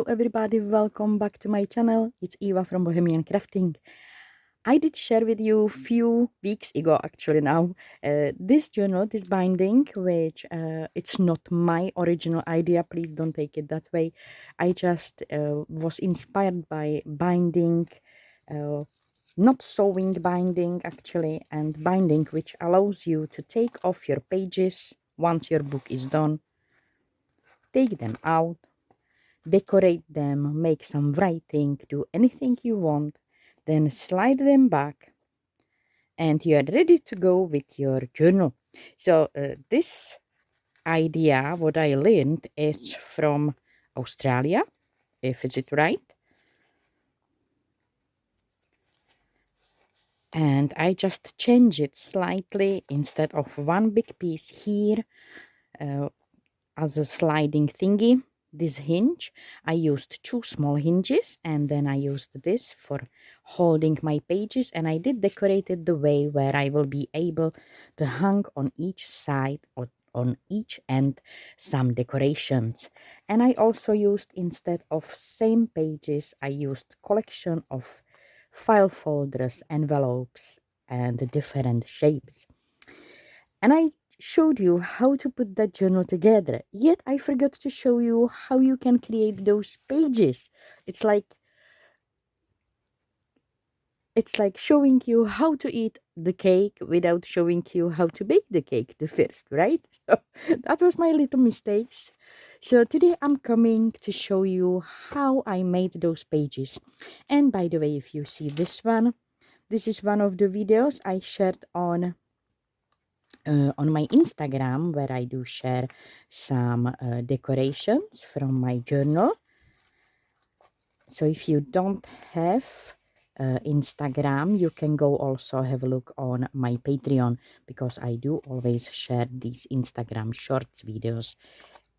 everybody, welcome back to my channel. It's Eva from Bohemian Crafting. I did share with you a few weeks ago actually now this journal, this binding, which it's not my original idea, please don't take it that way. I just was inspired by binding, not sewing binding actually, and binding which allows you to take off your pages once your book is done, take them out, decorate them, make some writing, do anything you want, then slide them back, and you are ready to go with your journal. So this idea, what I learned, is from Australia, if is it right. And I just change it slightly. Instead of one big piece here as a sliding thingy, this hinge, I used two small hinges, and then I used this for holding my pages, and I did decorate it the way where I will be able to hang on each side or on each end some decorations. And I also used, instead of same pages, I used collection of file folders, envelopes, and different shapes. And I showed you how to put that journal together, yet I forgot to show you how you can create those pages. It's like showing you how to eat the cake without showing you how to bake the cake the first, right? So that was my little mistakes. So today I'm coming to show you how I made those pages. And by the way, if you see this one, this is one of the videos I shared on my Instagram, where I do share some decorations from my journal. So if you don't have Instagram, you can go also have a look on my Patreon, because I do always share these Instagram shorts videos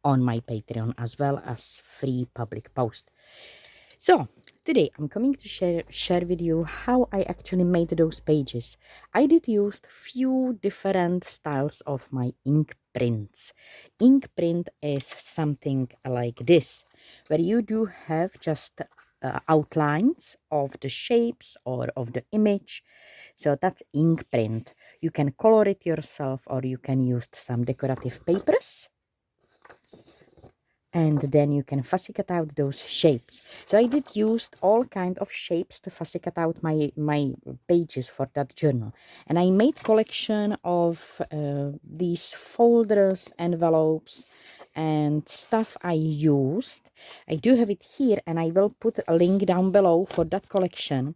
on my Patreon, as well as free public post. So today I'm coming to share with you how I actually made those pages. I did use few different styles of my ink prints. Ink print is something like this, where you do have just outlines of the shapes or of the image. So that's ink print. You can color it yourself, or you can use some decorative papers, and then you can fussy cut out those shapes. So I did use all kind of shapes to fussy cut out my pages for that journal. And I made collection of these folders, envelopes, and stuff I used. I do have it here, and I will put a link down below for that collection.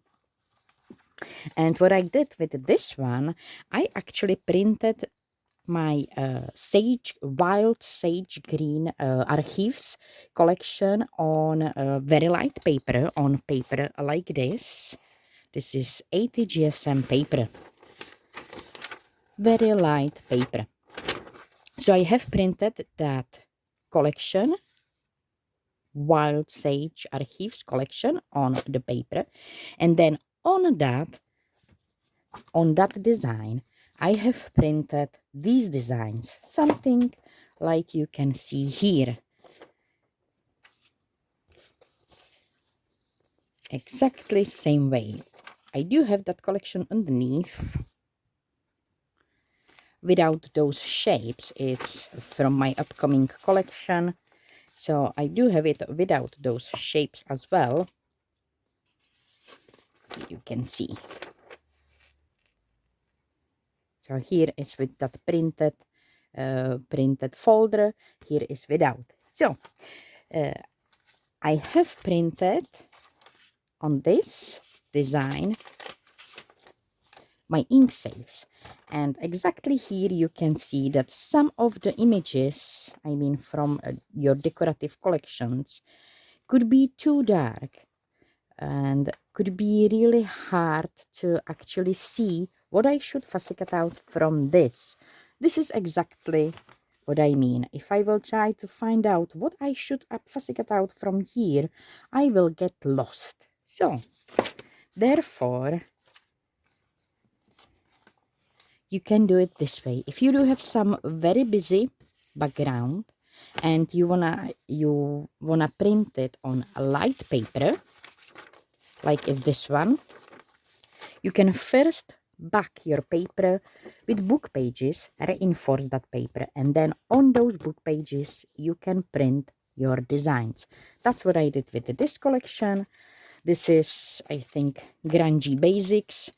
And what I did with this one, I actually printed my wild sage green archives collection on very light paper, on paper like this. This is 80 GSM paper, very light paper. So I have printed that collection, wild sage archives collection, on the paper, and then on that design I have printed these designs, something like you can see here. Exactly same way. I do have that collection underneath without those shapes. It's from my upcoming collection, so I do have it without those shapes as well. You can see. So here is with that printed folder, here is without. So I have printed on this design my ink saves, and exactly here you can see that some of the images, I mean from your decorative collections, could be too dark and could be really hard to actually see what I should fussy cut out from this. This is exactly what I mean. If I will try to find out what I should fussy cut out from here, I will get lost. So therefore you can do it this way. If you do have some very busy background, and you wanna print it on a light paper, like is this one, you can first back your paper with book pages, reinforce that paper, and then on those book pages you can print your designs. That's what I did with this collection. This is, I think, grungy basics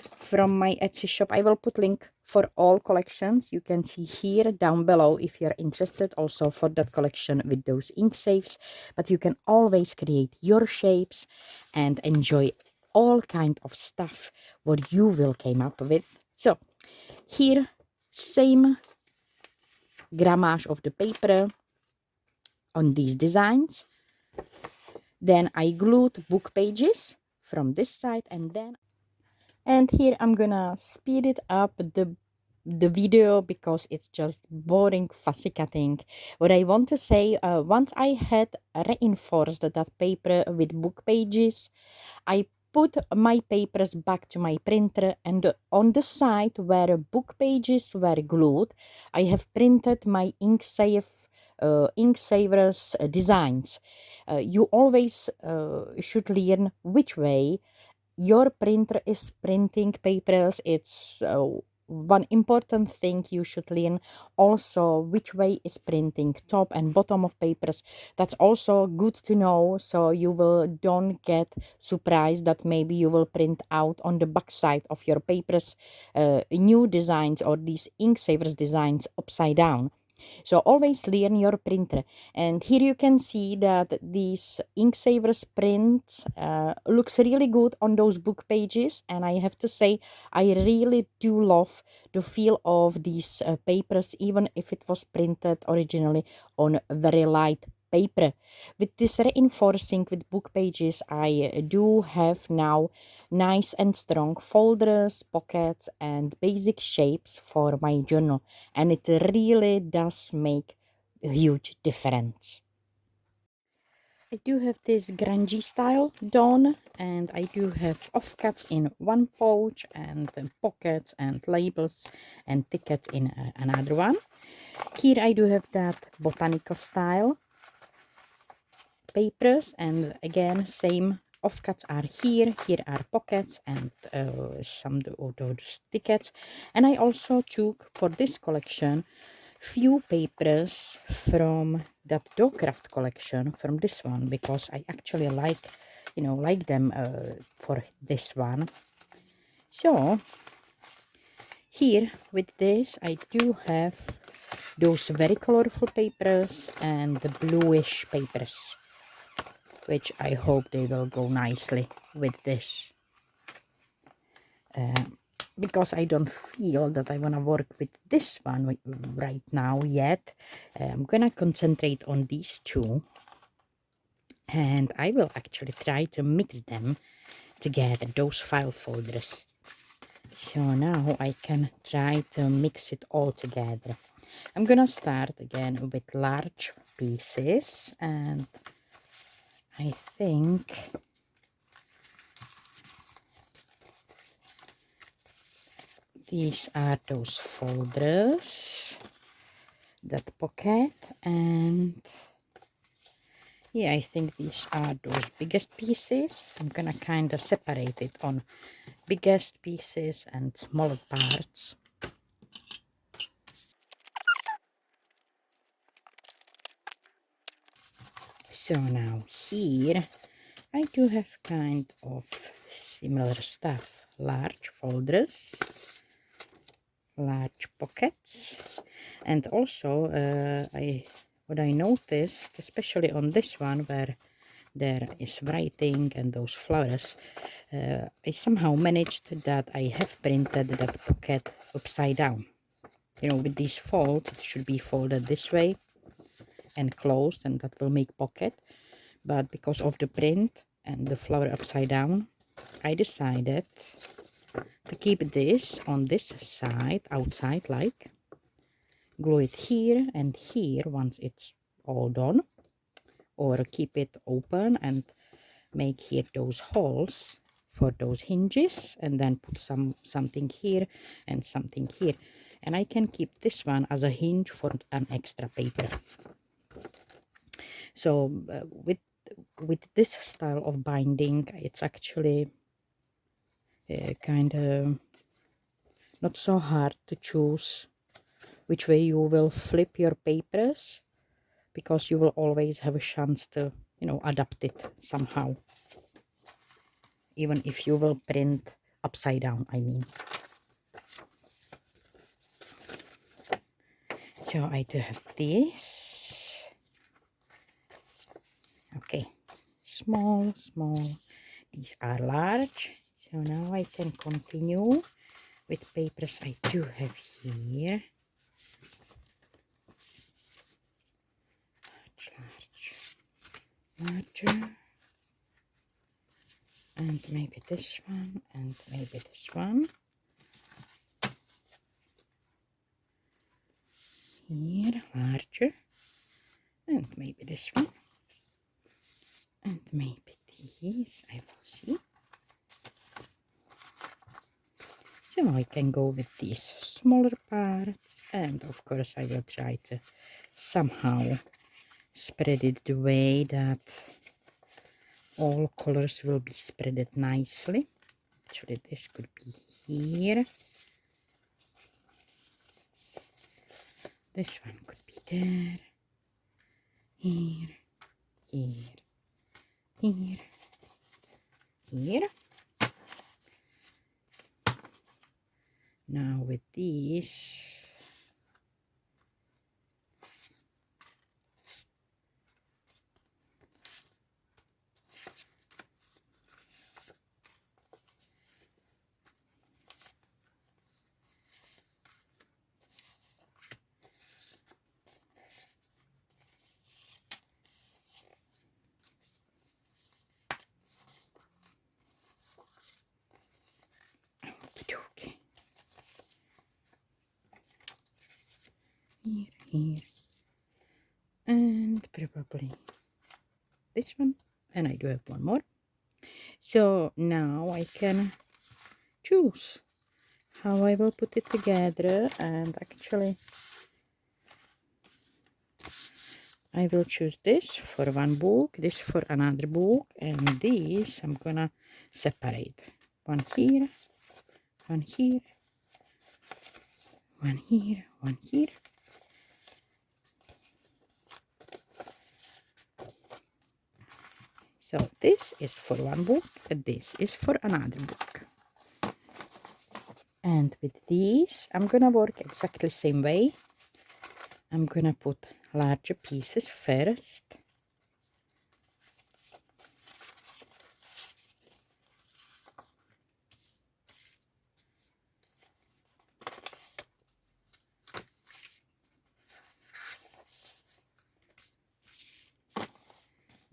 from my Etsy shop. I will put link for all collections. You can see here down below if you're interested also for that collection with those ink saves. But you can always create your shapes and enjoy all kind of stuff what you will came up with. So here, same grammage of the paper on these designs. Then I glued book pages from this side, and here I'm gonna speed it up the video because it's just boring fussy cutting. What I want to say, once I had reinforced that paper with book pages, I put my papers back to my printer, and on the side where book pages were glued, I have printed my ink savers designs. You always should learn which way your printer is printing papers. It's one important thing you should learn. Also, which way is printing top and bottom of papers. That's also good to know, so you will don't get surprised that maybe you will print out on the back side of your papers new designs or these ink savers designs upside down. So always learn your printer. And here you can see that these ink savers print looks really good on those book pages. And I have to say, I really do love the feel of these papers, even if it was printed originally on very light paper. With this reinforcing with book pages, I do have now nice and strong folders, pockets, and basic shapes for my journal, and it really does make a huge difference. I do have this grungy style done, and I do have offcuts in one pouch and pockets and labels and tickets in another one. Here I do have that botanical style papers, and again same offcuts are here. Here are pockets and some of those tickets. And I also took for this collection few papers from that Docraft collection, from this one, because I actually like them for this one. So here with this I do have those very colorful papers and the bluish papers, which I hope they will go nicely with this. Because I don't feel that I want to work with this one right now yet. I'm gonna concentrate on these two, and I will actually try to mix them together, those file folders. So now I can try to mix it all together. I'm gonna start again with large pieces, and I think these are those folders, that pocket, and yeah, I think these are those biggest pieces. I'm gonna kind of separate it on biggest pieces and smaller parts. So now here I do have kind of similar stuff. Large folders, large pockets, and also what I noticed, especially on this one where there is writing and those flowers, I somehow managed that I have printed that pocket upside down. With these folds, it should be folded this way and closed, and that will make pocket. But because of the print and the flower upside down, I decided to keep this on this side, outside, like glue it here and here once it's all done, or keep it open and make here those holes for those hinges, and then put something here and something here, and I can keep this one as a hinge for an extra paper. So with this style of binding, it's actually kind of not so hard to choose which way you will flip your papers, because you will always have a chance to, you know, adapt it somehow, even if you will print upside down, I mean. So I do have this. Okay, small. These are large. So now I can continue with papers I do have here. Larger. And maybe this one, and maybe this one. Here, larger. And maybe this one. And maybe these, I will see. So I can go with these smaller parts, and of course I will try to somehow spread it the way that all colors will be spreaded nicely. Actually, this could be here. This one could be there. Here, here, here. Now with these, okay. Here, and probably this one, and I do have one more. So now I can choose how I will put it together, and actually I will choose this for one book, this for another book, and these I'm gonna separate. One here, one here, one here, one here. So this is for one book, and this is for another book. And with these, I'm gonna work exactly the same way. I'm gonna put larger pieces first.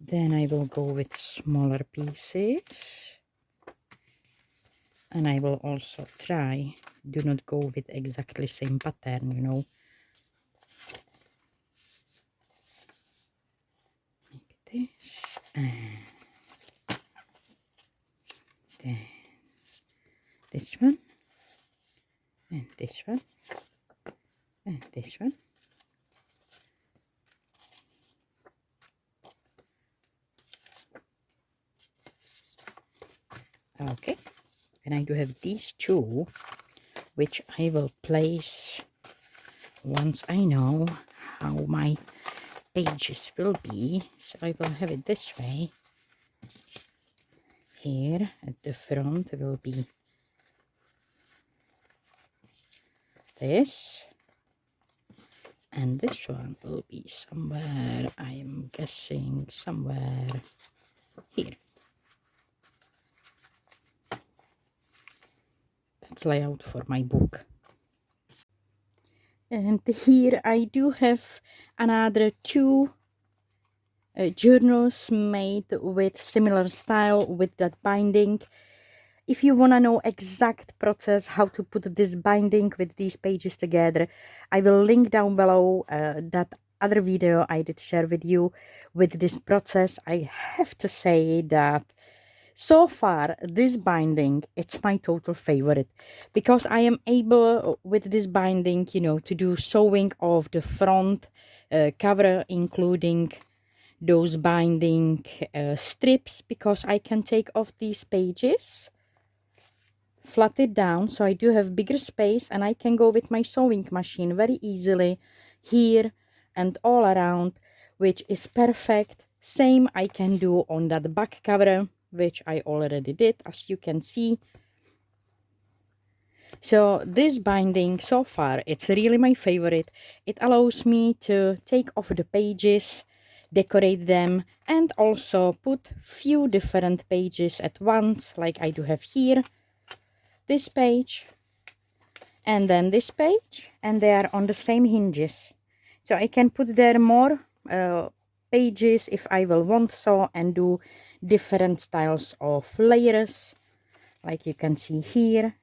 Then I will go with smaller pieces. And I will also try, do not go with exactly same pattern, you know. Maybe this, and then this one, and this one, and this one. Okay, and I do have these two, which I will place once I know how my pages will be. So I will have it this way. Here at the front will be this, and this one will be somewhere, I am guessing somewhere here. That's layout for my book. And here I do have another two journals made with similar style with that binding. If you want to know exact process how to put this binding with these pages together, I will link down below that other video I did share with you with this process. I have to say that so far this binding, it's my total favorite, because I am able with this binding, you know, to do sewing of the front cover, including those binding strips, because I can take off these pages, flat it down, so I do have bigger space, and I can go with my sewing machine very easily here and all around, which is perfect. Same I can do on that back cover, which I already did, as you can see. So this binding so far, it's really my favorite. It allows me to take off the pages, decorate them, and also put few different pages at once, like I do have here. This page, and then this page, and they are on the same hinges. So I can put there more pages if I will want so, and do different styles of layers, like you can see here,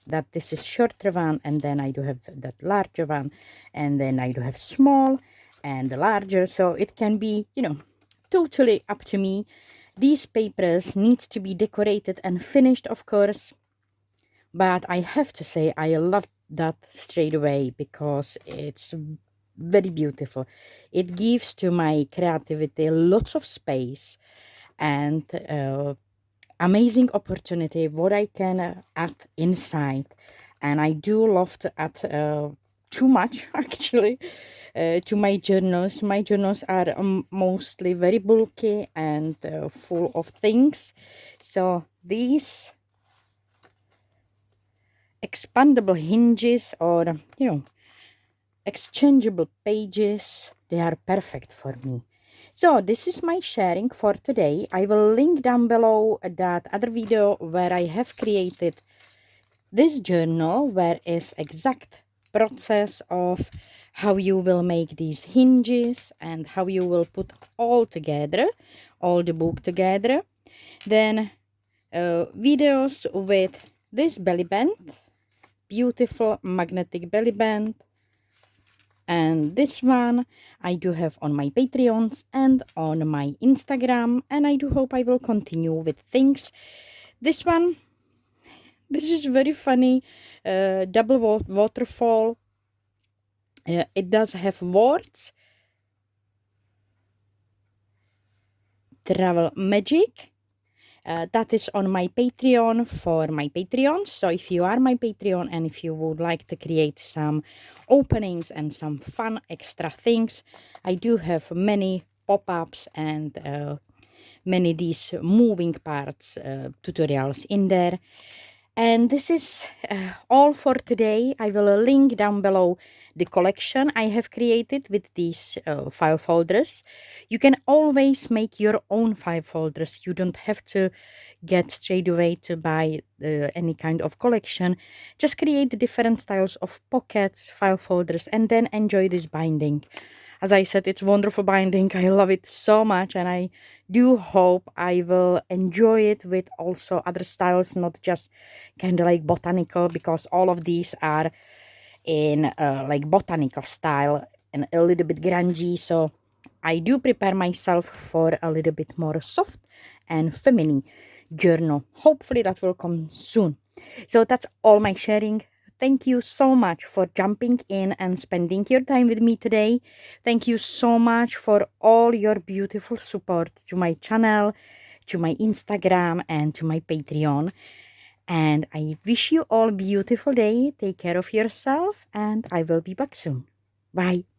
that this is shorter one, and then I do have that larger one, and then I do have small and the larger. So it can be, you know, totally up to me. These papers need to be decorated and finished, of course, but I have to say I love that straight away, because it's very beautiful. It gives to my creativity lots of space, and amazing opportunity what I can add inside. And I do love to add too much actually to my journals. My journals are mostly very bulky and full of things. So these expandable hinges, or you know, exchangeable pages, they are perfect for me. So this is my sharing for today. I will link down below that other video where I have created this journal, where is exact process of how you will make these hinges and how you will put all together, all the book together. Then videos with this belly band, beautiful magnetic belly band, and this one I do have on my Patreons and on my Instagram, and I do hope I will continue with things. This one, this is very funny, double waterfall. It does have words, travel magic. That is on my Patreon for my Patreons. So if you are my Patreon and if you would like to create some openings and some fun extra things, I do have many pop-ups and many these moving parts tutorials in there. And this is all for today. I will link down below the collection I have created with these file folders. You can always make your own file folders. You don't have to get straight away to buy any kind of collection. Just create the different styles of pockets, file folders, and then enjoy this binding. As I said, it's wonderful binding. I love it so much, and I do hope I will enjoy it with also other styles, not just kind of like botanical, because all of these are in like botanical style and a little bit grungy. So I do prepare myself for a little bit more soft and feminine journal. Hopefully that will come soon. So that's all my sharing. Thank you so much for jumping in and spending your time with me today. Thank you so much for all your beautiful support to my channel, to my Instagram, and to my Patreon. And I wish you all a beautiful day. Take care of yourself, and I will be back soon. Bye.